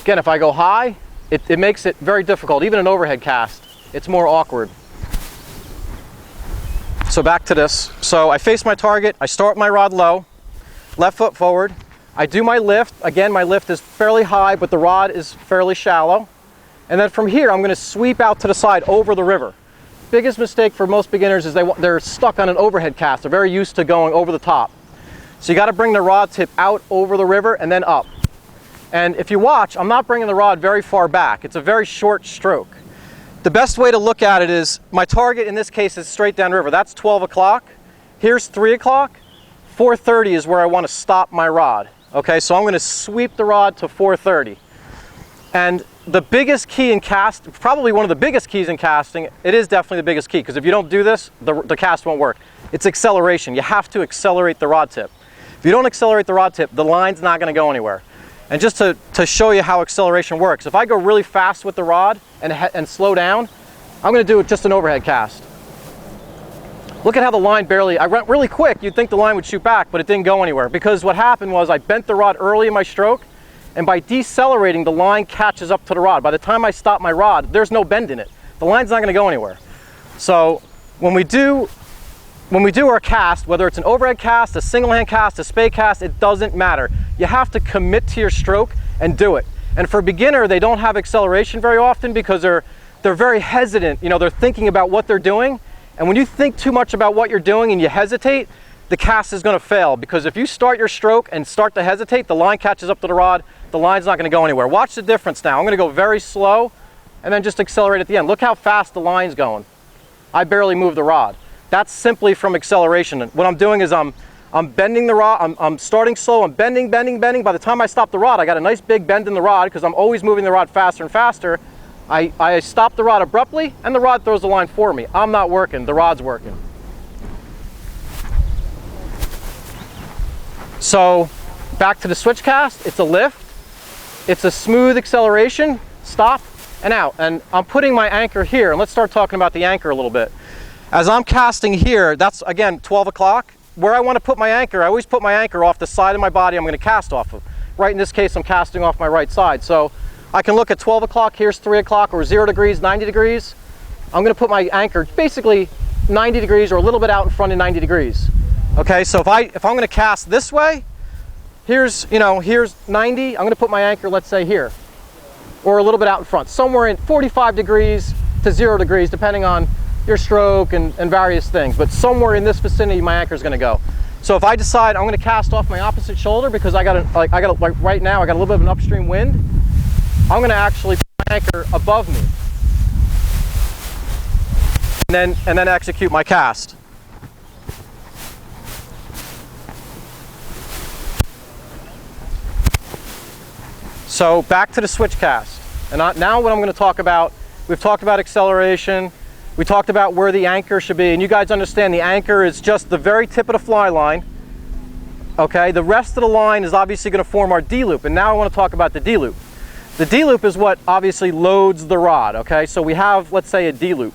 Again, if I go high, it makes it very difficult. Even an overhead cast, it's more awkward. So back to this. So I face my target, I start my rod low, left foot forward. I do my lift. Again, my lift is fairly high, but the rod is fairly shallow. And then from here, I'm going to sweep out to the side over the river. Biggest mistake for most beginners is they're stuck on an overhead cast. They're very used to going over the top. So you got to bring the rod tip out over the river and then up. And if you watch, I'm not bringing the rod very far back. It's a very short stroke. The best way to look at it is, my target in this case is straight down river. That's 12 o'clock. Here's 3 o'clock. 4:30 is where I want to stop my rod. Okay, so I'm going to sweep the rod to 4:30. And the biggest key in cast, probably one of the biggest keys in casting, it is definitely the biggest key, because if you don't do this, the cast won't work. It's acceleration. You have to accelerate the rod tip. If you don't accelerate the rod tip, the line's not going to go anywhere. And just to show you how acceleration works, if I go really fast with the rod and slow down, I'm going to do just an overhead cast. Look at how the line barely, I went really quick, you'd think the line would shoot back, but it didn't go anywhere, because what happened was I bent the rod early in my stroke, and by decelerating, the line catches up to the rod. By the time I stop my rod, there's no bend in it. The line's not going to go anywhere. So when we do our cast, whether it's an overhead cast, a single hand cast, a spey cast, it doesn't matter. You have to commit to your stroke and do it. And for a beginner, they don't have acceleration very often because they're very hesitant. You know, they're thinking about what they're doing. And when you think too much about what you're doing and you hesitate, the cast is going to fail, because if you start your stroke and start to hesitate, the line catches up to the rod, the line's not going to go anywhere. Watch the difference now. I'm going to go very slow and then just accelerate at the end. Look how fast the line's going. I barely move the rod. That's simply from acceleration. And what I'm doing is I'm bending the rod, I'm starting slow, I'm bending. By the time I stop the rod, I got a nice big bend in the rod, because I'm always moving the rod faster and faster. I stop the rod abruptly, and the rod throws the line for me. I'm not working, the rod's working. So back to the switch cast, it's a lift, it's a smooth acceleration, stop and out. And I'm putting my anchor here, and let's start talking about the anchor a little bit. As I'm casting here, that's again 12 o'clock. Where I want to put my anchor, I always put my anchor off the side of my body I'm going to cast off of. Right in this case, I'm casting off my right side. So I can look at 12 o'clock, here's 3 o'clock, or 0 degrees, 90 degrees. I'm going to put my anchor basically 90 degrees or a little bit out in front of 90 degrees. Okay, so if I'm going to cast this way, here's 90, I'm going to put my anchor, let's say here, or a little bit out in front, somewhere in 45 degrees to 0 degrees, depending on your stroke and various things, but somewhere in this vicinity my anchor is going to go. So if I decide I'm going to cast off my opposite shoulder, because like right now I got a little bit of an upstream wind, I'm going to actually put my anchor above me and then execute my cast. So back to the switch cast. And now what I'm going to talk about, we've talked about acceleration, we talked about where the anchor should be, and you guys understand the anchor is just the very tip of the fly line. Okay, the rest of the line is obviously going to form our D-loop, and now I want to talk about the D-loop. The D-loop is what obviously loads the rod, okay? So we have, let's say, a D-loop.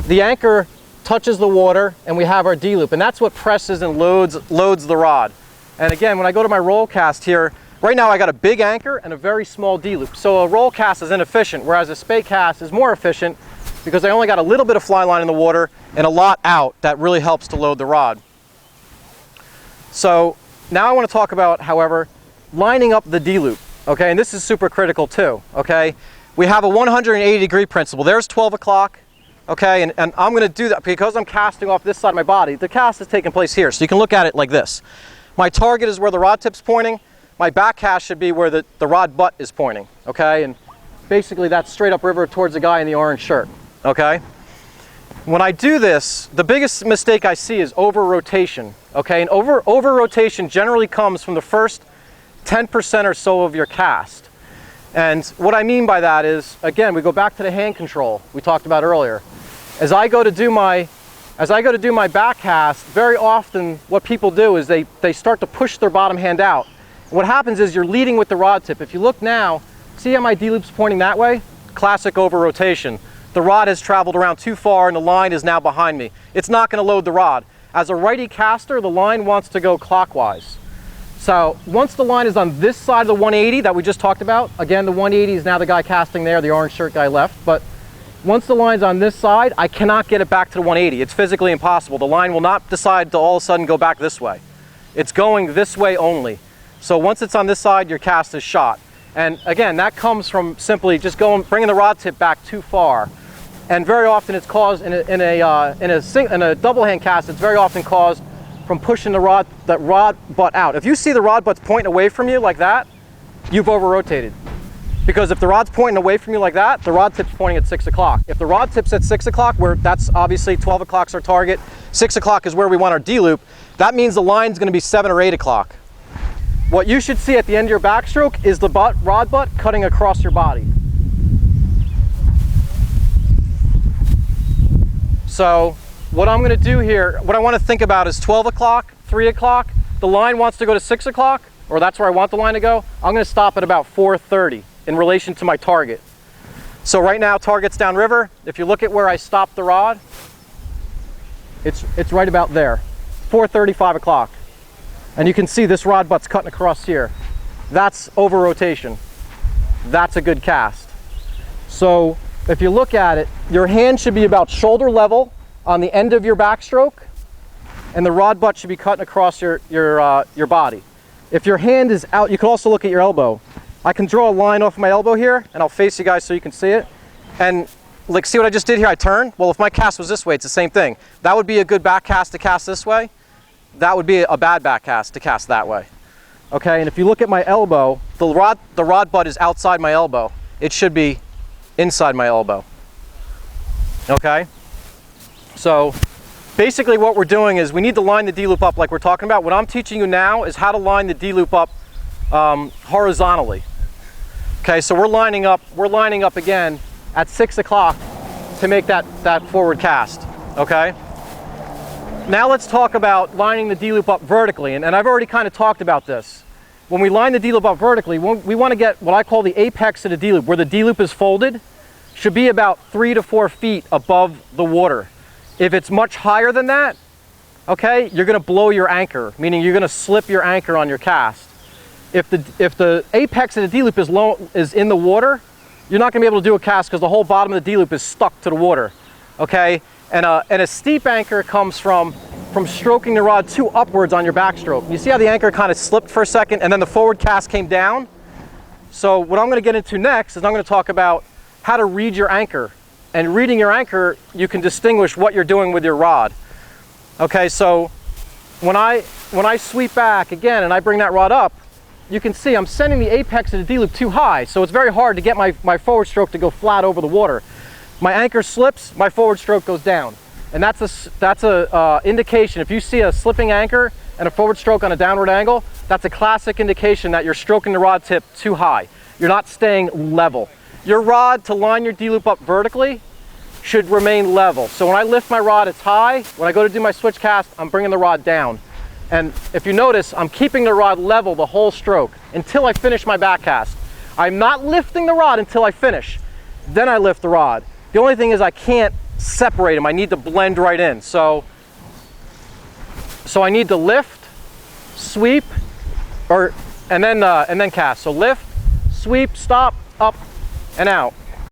The anchor touches the water, and we have our D-loop, and that's what presses and loads the rod. And again, when I go to my roll cast here, right now I got a big anchor and a very small D-loop. So a roll cast is inefficient, whereas a spey cast is more efficient, because I only got a little bit of fly line in the water and a lot out. That really helps to load the rod. So now I want to talk about, however, lining up the D-loop, okay? And this is super critical too, okay? We have a 180 degree principle. There's 12 o'clock, okay? And I'm going to do that because I'm casting off this side of my body. The cast is taking place here, so you can look at it like this. My target is where the rod tip's pointing. My back cast should be where the rod butt is pointing, okay? And basically that's straight up river towards the guy in the orange shirt, okay? When I do this, the biggest mistake I see is over-rotation, okay? And over-rotation generally comes from the first 10% or so of your cast. And what I mean by that is, again, we go back to the hand control we talked about earlier. As I go to do my back cast, very often what people do is they start to push their bottom hand out. What happens is you're leading with the rod tip. If you look now, see how my D-loop's pointing that way? Classic over-rotation. The rod has traveled around too far and the line is now behind me. It's not going to load the rod. As a righty caster, the line wants to go clockwise. So once the line is on this side of the 180 that we just talked about, again, the 180 is now the guy casting there, the orange shirt guy left, but once the line's on this side, I cannot get it back to the 180. It's physically impossible. The line will not decide to all of a sudden go back this way. It's going this way only. So once it's on this side, your cast is shot. And again, that comes from simply just bringing the rod tip back too far. And very often it's caused in a double hand cast, it's very often caused from pushing that rod butt out. If you see the rod butt's pointing away from you like that, you've over rotated. Because if the rod's pointing away from you like that, the rod tip's pointing at 6 o'clock. If the rod tip's at 6 o'clock, where that's obviously 12 o'clock's our target, 6 o'clock is where we want our D-loop, that means the line's gonna be 7 or 8 o'clock. What you should see at the end of your backstroke is the rod butt cutting across your body. So what I'm gonna do here, what I wanna think about is 12 o'clock, 3 o'clock, the line wants to go to 6 o'clock, or that's where I want the line to go. I'm gonna stop at about 4:30 in relation to my target. So right now, target's downriver. If you look at where I stopped the rod, it's right about there, 4:30, 5 o'clock. And you can see this rod butt's cutting across here. That's over rotation. That's a good cast. So if you look at it, your hand should be about shoulder level on the end of your backstroke, and the rod butt should be cutting across your body. If your hand is out, you can also look at your elbow. I can draw a line off my elbow here, and I'll face you guys so you can see it. And like, see what I just did here? I turned. Well, if my cast was this way, it's the same thing. That would be a good back cast to cast this way. That would be a bad back cast to cast that way. Okay, and if you look at my elbow, the rod butt is outside my elbow. It should be inside my elbow. Okay? So basically what we're doing is we need to line the D-loop up like we're talking about. What I'm teaching you now is how to line the D-loop up horizontally. Okay, so we're lining up again at 6 o'clock to make that forward cast. Okay? Now let's talk about lining the D-loop up vertically, and I've already kind of talked about this. When we line the D-loop up vertically, we want to get what I call the apex of the D-loop, where the D-loop is folded, should be about 3 to 4 feet above the water. If it's much higher than that, okay, you're going to blow your anchor, meaning you're going to slip your anchor on your cast. If the apex of the D-loop is in the water, you're not going to be able to do a cast because the whole bottom of the D-loop is stuck to the water. Okay, and a steep anchor comes from stroking the rod too upwards on your backstroke. You see how the anchor kind of slipped for a second and then the forward cast came down? So what I'm going to get into next is I'm going to talk about how to read your anchor. And reading your anchor, you can distinguish what you're doing with your rod. Okay, so when I sweep back again and I bring that rod up, you can see I'm sending the apex of the D-loop too high, so it's very hard to get my forward stroke to go flat over the water. My anchor slips, my forward stroke goes down. And that's a indication. If you see a slipping anchor and a forward stroke on a downward angle, that's a classic indication that you're stroking the rod tip too high. You're not staying level. Your rod, to line your D-loop up vertically, should remain level. So when I lift my rod, it's high. When I go to do my switch cast, I'm bringing the rod down. And if you notice, I'm keeping the rod level the whole stroke until I finish my back cast. I'm not lifting the rod until I finish. Then I lift the rod. The only thing is I can't separate them. I need to blend right in. So I need to lift, sweep, and then cast. So lift, sweep, stop, up, and out.